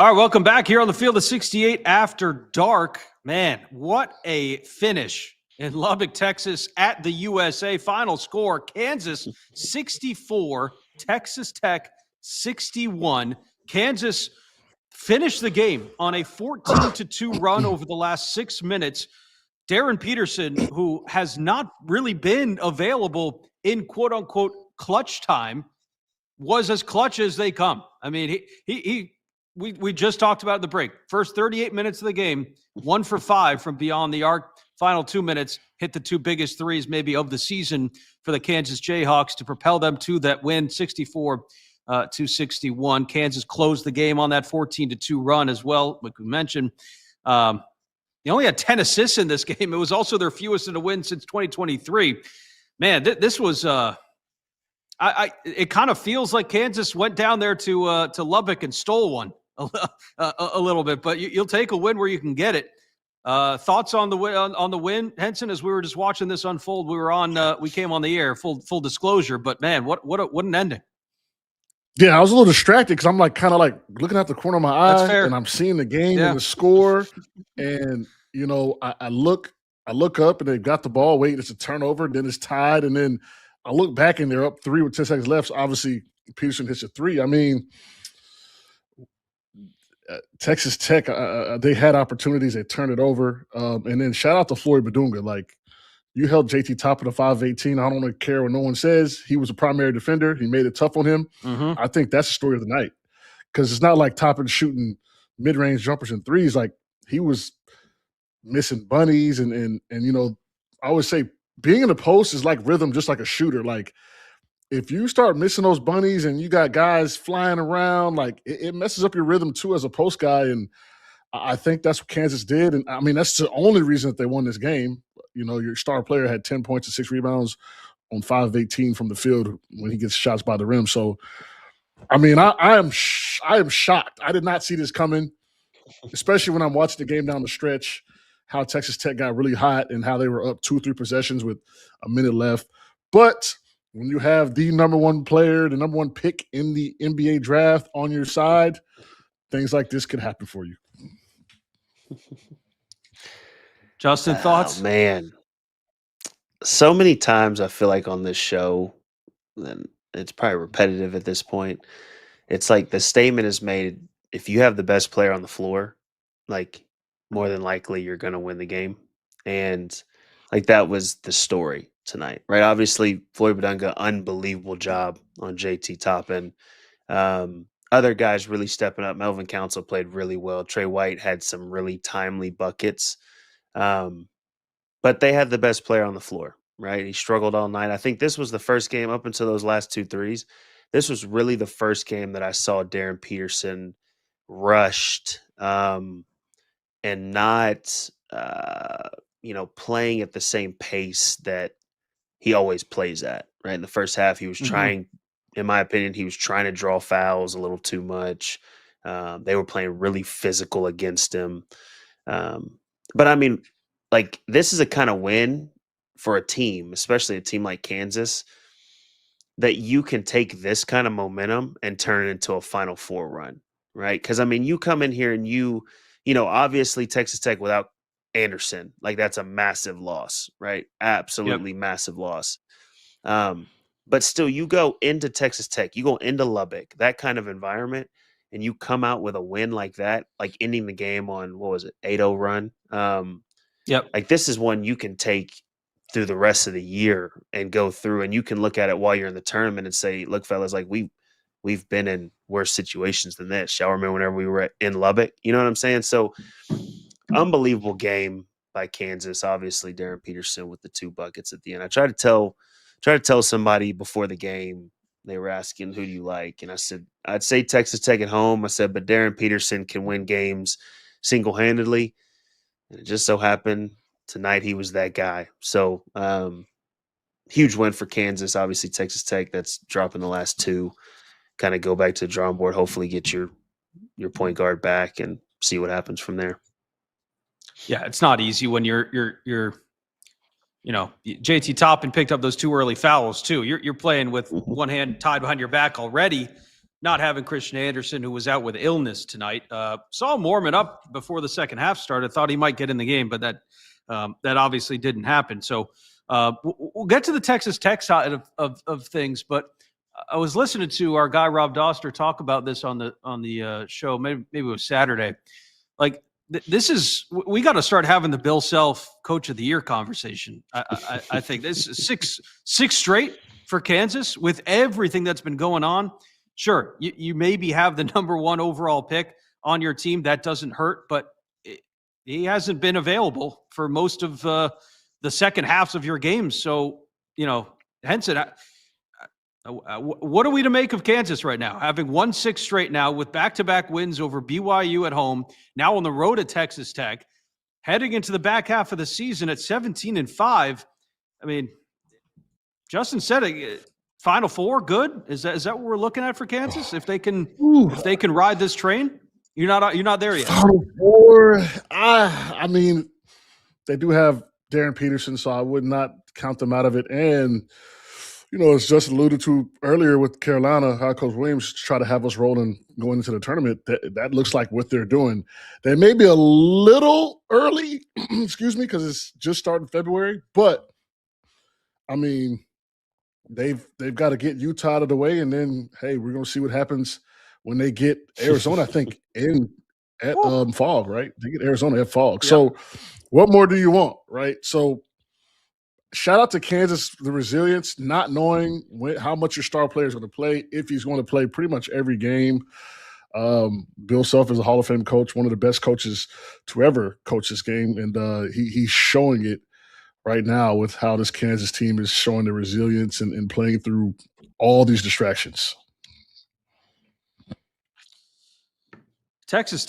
All right, welcome back here on the Field of 68 After Dark. Man, what a finish in Lubbock, Texas at the USA. Final score, Kansas 64, Texas Tech 61. Kansas finished the game on a 14-2 run over the last 6 minutes. Darryn Peterson, who has not really been available in quote-unquote clutch time, was as clutch as they come. I mean, we just talked about the break. First 38 minutes of the game, 1 for 5 from beyond the arc. Final 2 minutes, hit the 2 biggest threes maybe of the season for the Kansas Jayhawks to propel them to that win, 64-61. Kansas closed the game on that 14-2 run as well, like we mentioned. They only had 10 assists in this game. It was also their fewest in a win since 2023. Man, this was it kind of feels like Kansas went down there to Lubbock and stole one a little bit, but you'll take a win where you can get it. Thoughts on the win, Henson? As we were just watching this unfold, we came on the air, full disclosure, but man, what an ending. Yeah, I was a little distracted because I'm kind of looking at the corner of my eye, and I'm seeing the game and the score, and I look up and they've got the ball. Wait, it's a turnover, then it's tied, and then I look back and they're up 3 with 10 seconds left. So obviously, Peterson hits a 3. I mean, Texas Tech, they had opportunities. They turned it over. And then shout out to Floyd Badunga. You held JT top of the 518. I don't care what no one says. He was a primary defender. He made it tough on him. Mm-hmm. I think that's the story of the night because it's not like Toppin shooting mid-range jumpers and threes. He was missing bunnies. And I always say being in the post is like rhythm, just like a shooter. If you start missing those bunnies and you got guys flying around, it messes up your rhythm too as a post guy. And I think that's what Kansas did. And I mean, that's the only reason that they won this game. Your star player had 10 points and 6 rebounds on 5 of 18 from the field when he gets shots by the rim. So, I mean, I am shocked. I did not see this coming, especially when I'm watching the game down the stretch, how Texas Tech got really hot and how they were up 2 or 3 possessions with a minute left. But when you have the number 1 player, the number 1 pick in the NBA draft on your side, things like this could happen for you. Justin, thoughts? Oh, man. So many times I feel like on this show, and it's probably repetitive at this point, it's like the statement is made, if you have the best player on the floor, more than likely you're going to win the game. And that was the story tonight, right? Obviously, Floyd Badunga, unbelievable job on JT Toppin. Other guys really stepping up. Melvin Council played really well. Trey White had some really timely buckets. But they had the best player on the floor, right? He struggled all night. I think this was the first game up until those last 2 threes. This was really the first game that I saw Darryn Peterson rushed and not, playing at the same pace that he always plays at, right? In the first half, he was trying, in my opinion, he was trying to draw fouls a little too much. They were playing really physical against him. But I mean, this is a kind of win for a team, especially a team like Kansas, that you can take this kind of momentum and turn it into a Final Four run, right? Because, I mean, you come in here and obviously Texas Tech without Anderson, that's a massive loss, right? Absolutely massive loss. But still, you go into Texas Tech, you go into Lubbock, that kind of environment, and you come out with a win like that, ending the game on, 8-0 run. This is one you can take through the rest of the year and go through, and you can look at it while you're in the tournament and say, look, fellas, we've been in worse situations than this. Y'all remember whenever we were in Lubbock? You know what I'm saying? So unbelievable game by Kansas. Obviously, Darryn Peterson with the 2 buckets at the end. I tried to tell somebody before the game, they were asking, who do you like? And I said, I'd say Texas Tech at home. I said, but Darryn Peterson can win games single-handedly. And it just so happened tonight he was that guy. So huge win for Kansas. Obviously, Texas Tech, that's dropping the last 2. Kind of go back to the drawing board, hopefully get your point guard back and see what happens from there. Yeah, it's not easy when you're JT Toppin picked up those 2 early fouls too. You're playing with one hand tied behind your back already. not having Christian Anderson, who was out with illness tonight. Saw him warming up before the second half started. Thought he might get in the game, but that obviously didn't happen. So we'll get to the Texas Tech side of things. But I was listening to our guy Rob Doster talk about this on the show. Maybe it was Saturday. Like this is, we got to start having the Bill Self Coach of the Year conversation. I think this is six straight for Kansas with everything that's been going on. Sure, you maybe have the number one overall pick on your team. That doesn't hurt, but he hasn't been available for most of the second halves of your games. So, Henson, what are we to make of Kansas right now? Having won 6 straight now with back-to-back wins over BYU at home, now on the road at Texas Tech, heading into the back half of the season at 17-5. I mean, Justin said it. Final Four, good. Is that what we're looking at for Kansas? If they can ride this train, you're not there yet. Final Four. I mean, they do have Darryn Peterson, so I would not count them out of it. And as just alluded to earlier with Carolina, how Coach Williams try to have us rolling going into the tournament. That looks like what they're doing. They may be a little early, excuse me, because it's just starting February. But I mean, they've got to get Utah out of the way, and then hey, we're gonna see what happens when they get Arizona. I think at Fog, right? They get Arizona at Fog. Yeah. So, what more do you want, right? So, shout out to Kansas, the resilience, not knowing how much your star player is going to play, if he's going to play pretty much every game. Bill Self is a Hall of Fame coach, one of the best coaches to ever coach this game, and he's showing it right now with how this Kansas team is showing the resilience and playing through all these distractions. Texas Tech.